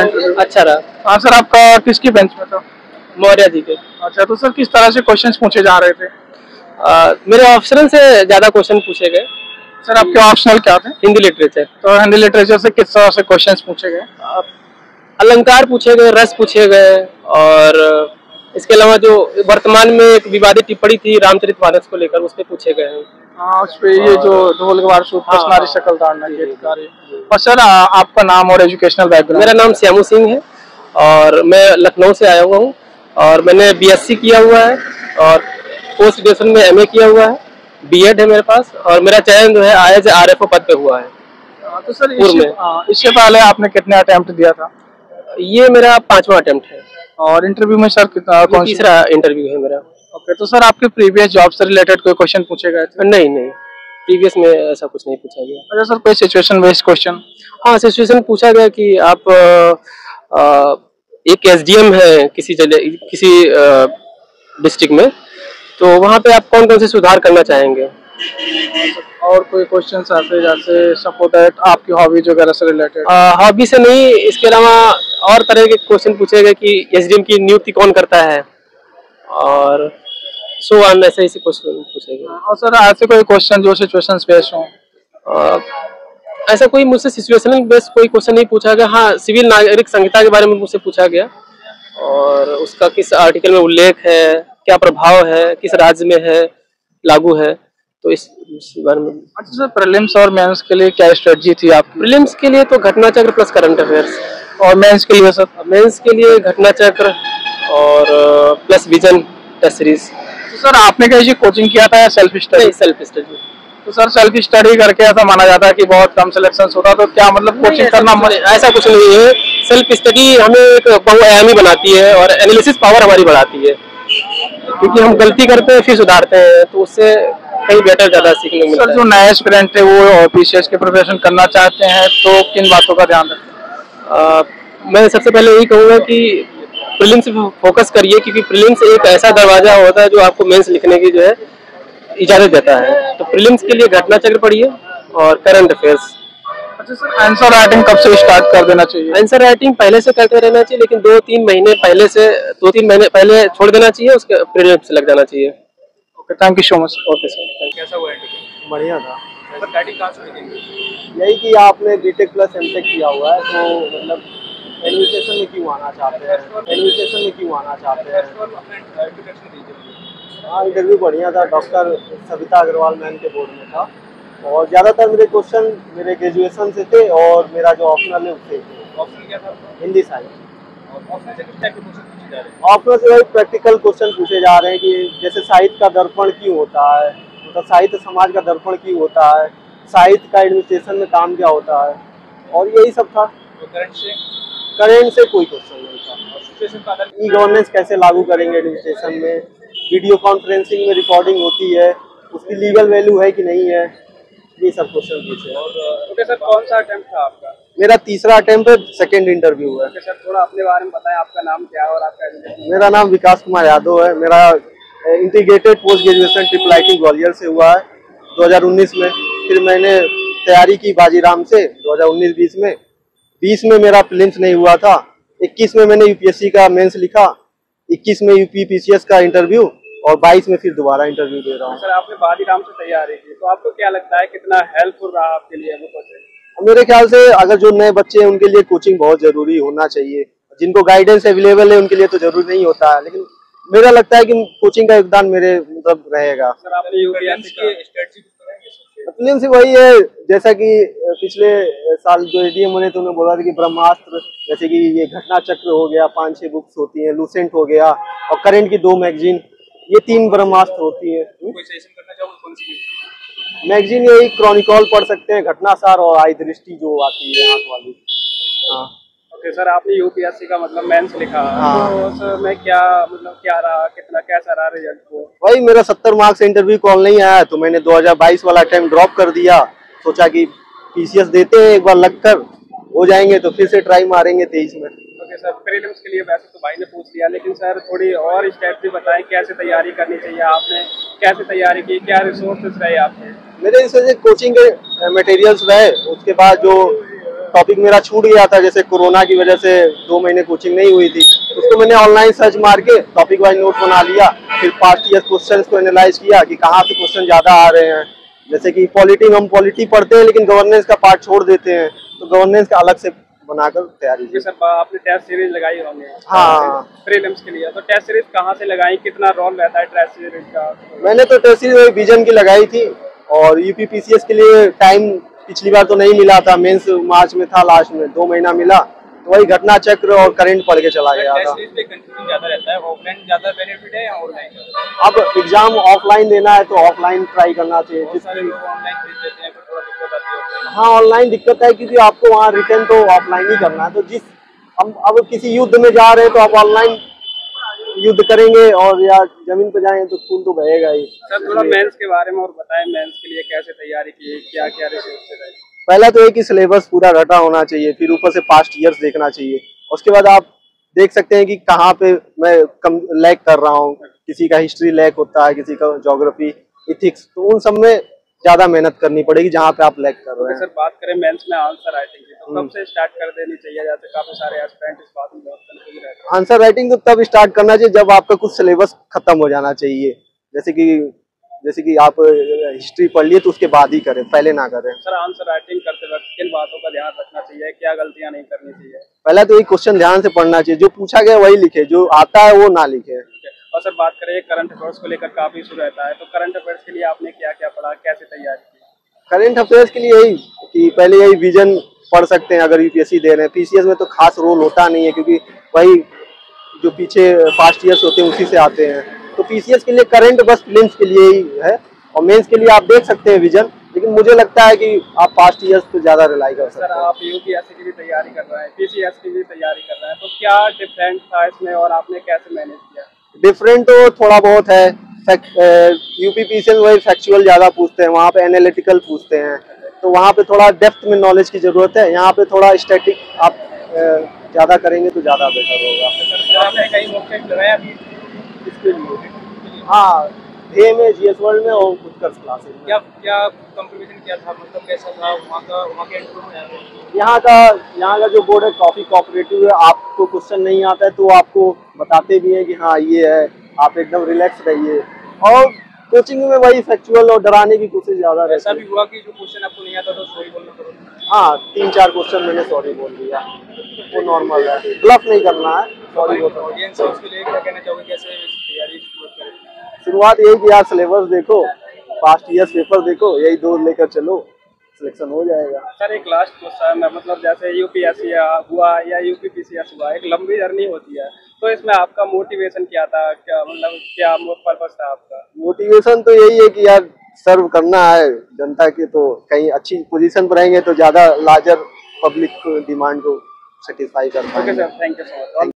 अच्छा रहा। हाँ सर, आपका किसकी बेंच में था? मौर्य जी के। अच्छा, तो सर किस तरह से क्वेश्चंस पूछे जा रहे थे? मेरे ऑप्शनल से ज्यादा क्वेश्चन पूछे गए। सर आपके ऑप्शनल क्या थे? हिंदी लिटरेचर। तो हिंदी लिटरेचर से किस तरह से क्वेश्चंस पूछे गए? अलंकार पूछे गए, रस पूछे गए, और इसके अलावा जो वर्तमान में एक विवादित टिप्पणी थी रामचरितमानस को लेकर, उस पे पूछे गए हैं। हाँ, उस पे ये जो ढोल गवार सूप नारी शकल धारणा के अधिकारी। और सर आपका नाम और एजुकेशनल बैकग्राउंड? मेरा नाम श्यामू सिंह है और मैं लखनऊ से आया हुआ हूँ, और मैंने बीएससी किया हुआ है और पोस्ट ग्रेजुएशन में एमए किया हुआ है, बीएड है मेरे पास, और मेरा चयन जो है आईएएस आरएफओ पद पे हुआ है। तो सर इससे पहले आपने कितने अटेम्प्ट दिया था? ये मेरा 5वां अटेम्प्ट है। और इंटरव्यू में सर कितना? तीसरा इंटरव्यू है मेरा। ओके, तो सर आपके प्रीवियस जॉब से रिलेटेड कोई क्वेश्चन पूछे गए थे? नहीं, प्रीवियस में ऐसा कुछ नहीं पूछा गया। अच्छा सर, कोई सिचुएशन बेस्ड क्वेश्चन? हाँ, सिचुएशन पूछा गया कि आप एक एसडीएम है किसी डिस्ट्रिक्ट में, तो वहाँ पे आप कौन कौन से सुधार करना चाहेंगे? और कोई क्वेश्चन आते जैसे सपोज दैट आपकी हॉबीज वगैरह से रिलेटेड? हॉबी से नहीं, इसके अलावा और तरह के क्वेश्चन पूछे गए कि एसडीएम की नियुक्ति कौन करता है, और सो ऑन, ऐसे ही क्वेश्चन पूछे गए। और सर ऐसे कोई क्वेश्चन जो सिचुएशन बेस्ड हो? ऐसा कोई मुझसे सिचुएशनल बेस्ड कोई क्वेश्चन नहीं पूछा गया। हाँ, सिविल नागरिक संहिता के बारे में मुझसे पूछा गया, और उसका किस आर्टिकल में उल्लेख है, क्या प्रभाव है, किस राज्य में है लागू है, तो इस बारे में। अच्छा सर, प्रीलिम्स और मेंस के लिए क्या स्ट्रेटजी थी आपकी? प्रीलिम्स के लिए तो घटना चक्र प्लस करंट अफेयर्स, और मेंस के लिए सर? मेंस के लिए घटना चक्र और प्लस विजन टेस्ट सीरीज। तो सर आपने कहीं कोचिंग किया था या सेल्फ स्टडी? Self study. तो सर सेल्फ स्टडी करके ऐसा माना जाता है कि बहुत कम सिलेक्शन होता, तो क्या मतलब कोचिंग करना? ऐसा कुछ नहीं है। सेल्फ स्टडी हमें एक बहुआयामी बनाती है और एनालिसिस पावर हमारी बढ़ाती है, क्योंकि हम गलती करते हैं फिर सुधारते हैं, तो उससे कहीं बेटर ज्यादा सीखने को मिलता है। सर जो नए एस्पिरेंट है वो पीसीएस के प्रिपरेशन करना चाहते हैं, तो किन बातों का ध्यान रखें? मैं सबसे पहले यही कहूँगा कि प्रीलिम्स पे फोकस करिए, क्योंकि प्रीलिम्स एक ऐसा दरवाजा होता है जो आपको मेंस लिखने की जो है इजाजत देता है। तो प्रीलिम्स के लिए घटना चक्र पढ़िए और करंट अफेयर्स। अच्छा सर, आंसर राइटिंग कब से स्टार्ट कर देना चाहिए? आंसर राइटिंग पहले से करते रहना चाहिए, लेकिन 2-3 महीने पहले छोड़ देना चाहिए, उसके प्रीलिम्स लग जाना चाहिए। Okay, thank you so much. Okay sir. कैसा हुआ? बढ़िया था। सर टाइटिंग कहाँ से मिलेगी? यही कि आपने बीटेक प्लस एमटेक किया हुआ है, तो मतलब एडमिनिस्ट्रेशन में क्यों आना चाहते हैं? हाँ, इंटरव्यू बढ़िया था। डॉक्टर सविता अग्रवाल मैम के बोर्ड में था, और ज़्यादातर मेरे क्वेश्चन मेरे ग्रेजुएशन से थे, और मेरा जो ऑप्शनल है उससे थे। ऑप्शन क्या था? हिंदी साइंस। ऑप्शन से किस टाइप के क्वेश्चन पूछे जा रहे हैं? ऑप्शनल से वही प्रैक्टिकल क्वेश्चन पूछे जा रहे हैं कि जैसे साहित्य का दर्पण क्यों होता है, मतलब साहित्य समाज का दर्पण क्यों होता है, साहित्य का एडमिनिस्ट्रेशन में काम क्या होता है, और यही सब था। तो करंट से कोई क्वेश्चन नहीं था। और सिचुएशन का ई गवर्नेंस कैसे लागू करेंगे एडमिनिस्ट्रेशन में, वीडियो कॉन्फ्रेंसिंग में रिकॉर्डिंग होती है, उसकी लीगल वैल्यू है कि नहीं है, ये सब क्वेश्चन पूछे। ओके सर, कौन सा अटेम्प्ट था आपका? मेरा तीसरा अटेम्प्ट है, सेकेंड इंटरव्यू है। ओके सर, थोड़ा अपने बारे में बताएं, आपका नाम क्या है और आपका एजुकेशन? मेरा नाम विकास कुमार यादव है। मेरा integrated post graduation triple IT Gwalior से हुआ है 2019 में। फिर मैंने तैयारी की बाजीराम से 2019-20 में। 20 में मेरा प्रीलिम्स नहीं हुआ था। 21 में मैंने यूपीएससी का मेंस लिखा, 21 में यूपी पीसीएस का इंटरव्यू, और 22 में फिर दोबारा इंटरव्यू दे रहा हूँ। सर आपने बाजीराम से तैयारी की, तो आपको क्या लगता है कितना हेल्पफुल रहा आपके लिए वो कोचिंग? मेरे ख्याल से अगर जो नए बच्चे हैं उनके लिए कोचिंग बहुत जरूरी होना चाहिए। जिनको गाइडेंस अवेलेबल है उनके लिए तो जरूरी नहीं होता है, लेकिन मेरा लगता है कि कोचिंग का योगदान मेरे मतलब रहेगा। सर आपने यूपीएससी की स्ट्रेटजी प्रीलिम्स से वही है, जैसा कि पिछले साल जो एडीएम ने तो उन्होंने बोला था कि ब्रह्मास्त्र, जैसे कि ये घटना चक्र हो गया, 5-6 बुक्स होती हैं, लूसेंट हो गया, और करंट की 2 मैगजीन, ये 3 ब्रह्मास्त्र होती है। कोई सजेशन करना चाहोगे कौन सी मैगजीन यही क्रॉनिकल पढ़ सकते हैं, घटनासार और आई दृष्टि जो आती है आंख वाली। हाँ। ओके सर, आपने यूपीएससी का मतलब मेंस लिखा, हाँ। तो सर मैं क्या मतलब क्या रहा, कितना कैसा रहा रिजल्ट को? वही मेरा 70 मार्क्स से इंटरव्यू कॉल नहीं आया, तो मैंने 2022 वाला टाइम ड्रॉप कर दिया। सोचा कि पीसीएस देते हैं, एक बार लगकर हो जाएंगे तो फिर से ट्राई मारेंगे 23 में। ओके सर, प्रीलिम्स के लिए वैसे तो भाई ने पूछ लिया, लेकिन सर थोड़ी और स्ट्रेटजी बताएं, कैसे तैयारी करनी चाहिए, आपने कैसे तैयारी की, क्या रिसोर्सेज रहे आपके? मेरे हिसाब से कोचिंग के मटेरियल्स रहे, उसके बाद जो टॉपिक मेरा छूट गया था, जैसे कोरोना की वजह से 2 महीने कोचिंग नहीं हुई थी, उसको मैंने ऑनलाइन सर्च मार के टॉपिक वाइज नोट बना लिया। फिर पास्ट ईयर क्वेश्चंस को एनालाइज किया कि कहाँ से क्वेश्चन ज्यादा आ रहे हैं। जैसे कि पॉलिटी, हम पॉलिटी पढ़ते हैं लेकिन गवर्नेंस का पार्ट छोड़ देते हैं, तो गवर्नेंस का अलग से बनाकर तैयारी की। सर आपने टेस्ट सीरीज लगाई होंगे हाँ, प्रीलिम्स के लिए, तो टेस्ट सीरीज कहाँ से लगाई, कितना रोल रहता है टेस्ट सीरीज का? मैंने तो टेस्ट सीरीज विजन की लगाई थी, और यूपीपीसीएस के लिए टाइम पिछली बार तो नहीं मिला था, मेंस मार्च में था, लास्ट में 2 महीना मिला, तो वही घटना चक्र और करंट पढ़ के चला गया था। कंफ्यूजन ज्यादा रहता है, ऑफलाइन ज्यादा बेनिफिट है या ऑनलाइन? अब एग्जाम ऑफलाइन देना है तो ऑफलाइन ट्राई करना चाहिए। ऑनलाइन खरीद लेते हैं, फिर थोड़ा दिक्कत आती है। हाँ, ऑनलाइन दिक्कत है क्योंकि आपको वहाँ रिटर्न तो ऑफलाइन ही करना है, तो जिस हम अब किसी युद्ध में जा रहे हैं तो आप ऑनलाइन युद्ध करेंगे और या जमीन पे जाएंगे तो खून तो बहेगा ही। सर थोड़ा मेंस के बारे में और बताएं, मेंस के लिए कैसे तैयारी की, क्या क्या रिसोर्सेज है? पहला तो एक ही सिलेबस पूरा रटा होना चाहिए, फिर ऊपर से पास्ट ईयर्स देखना चाहिए। उसके बाद आप देख सकते हैं कि कहाँ पे मैं कम लैग कर रहा हूँ, किसी का हिस्ट्री लैग होता है, किसी का ज्योग्राफी, इथिक्स, तो उन सब में ज्यादा मेहनत करनी पड़ेगी जहाँ पे आप लैग कर रहे हैं। सर बात करें मेंस में आंसर राइटिंग की, तो कब से स्टार्ट कर देनी चाहिए? जैसे काफी सारे एस्पिरेंट इस बात में बहुत कंफ्यूज रहते हैं। आंसर राइटिंग तो तब स्टार्ट करना चाहिए जब आपका कुछ सिलेबस खत्म हो जाना चाहिए। जैसे कि आप हिस्ट्री पढ़ लिए तो उसके बाद ही करें, पहले ना करें। सर आंसर राइटिंग करते वक्त किन बातों का ध्यान रखना चाहिए, क्या गलतियां नहीं करनी चाहिए? पहला तो एक क्वेश्चन ध्यान से पढ़ना चाहिए, जो पूछा गया वही लिखे, जो आता है वो ना लिखे। और सर बात करें करंट अफेयर्स को लेकर काफी इशू रहता है, तो करंट अफेयर्स के लिए आपने क्या क्या पढ़ा, कैसे तैयारी की? करंट अफेयर्स के लिए यही कि पहले यही विजन पढ़ सकते हैं अगर यूपीएससी दे रहे हैं। पीसीएस में तो खास रोल होता नहीं है क्योंकि वही जो पीछे पास्ट ईयर्स होते हैं उसी से आते हैं, तो पीसीएस के लिए करंट बस प्रीलिम्स के लिए ही है, और मेंस के लिए आप देख सकते हैं विजन, लेकिन मुझे लगता है कि आप पास्ट ईयर्स पे ज्यादा रिलाई कर सकते हैं। सर आप यूपीएससी की भी तैयारी कर रहे हैं, पीसीएस की भी तैयारी कर रहे हैं, तो क्या डिफरेंट था इसमें और आपने कैसे मैनेज किया? डिफरेंट तो थोड़ा बहुत है। यूपीपीसीएस वही फैक्चुअल ज्यादा पूछते हैं, वहाँ पे एनालिटिकल पूछते हैं, तो वहाँ पे थोड़ा डेप्थ में नॉलेज की जरूरत है। यहाँ पे थोड़ा स्टैटिक आप ज्यादा करेंगे तो ज्यादा बेटर होगा। सर आपने कहीं मॉक टेस्ट लगाया अभी इसके लिए? हाँ, डे में, जीएस वर्ल्ड में और उत्कर्ष क्लासेस में। क्या कंपटीशन क्या था, मतलब कैसा था वहाँ के इंटरव्यू में? यहाँ का जो बोर्ड है काफी कोऑपरेटिव है। आपको क्वेश्चन नहीं आता है तो आपको बताते भी हैं कि हाँ ये है, आप एकदम रिलैक्स रहिए। और कोचिंग में वही फैक्चुअल और डराने की कोशिश ज्यादा रहती है। ऐसा भी हुआ कि जो क्वेश्चन आपको नहीं आता तो सॉरी बोलना पड़ा? हाँ, 3-4 क्वेश्चन मैंने सॉरी बोल दिया, वो नॉर्मल है, ब्लफ नहीं करना है, सॉरी बोलना। ऑडियंस है उसके लिए क्या कहना चाहोगे, कैसे तैयारी करें? शुरुआत यही कि यार सिलेबस देखो, पास्ट ईयर्स पेपर देखो, यही 2 लेकर चलो, सिलेक्शन हो जाएगा। सर एक लास्ट क्वेश्चन है, मतलब जैसे यूपीएससी हुआ या यूपीपीसीएस हुआ, एक लंबी जर्नी होती है, तो इसमें आपका मोटिवेशन क्या था, क्या मतलब क्या पर्पस था आपका? मोटिवेशन तो यही है कि यार सर्व करना है जनता के, तो कहीं अच्छी पोजीशन पर रहेंगे तो ज्यादा लार्जर पब्लिक डिमांड को सेटिस्फाई कर पाएंगे। Okay sir, thank you so much.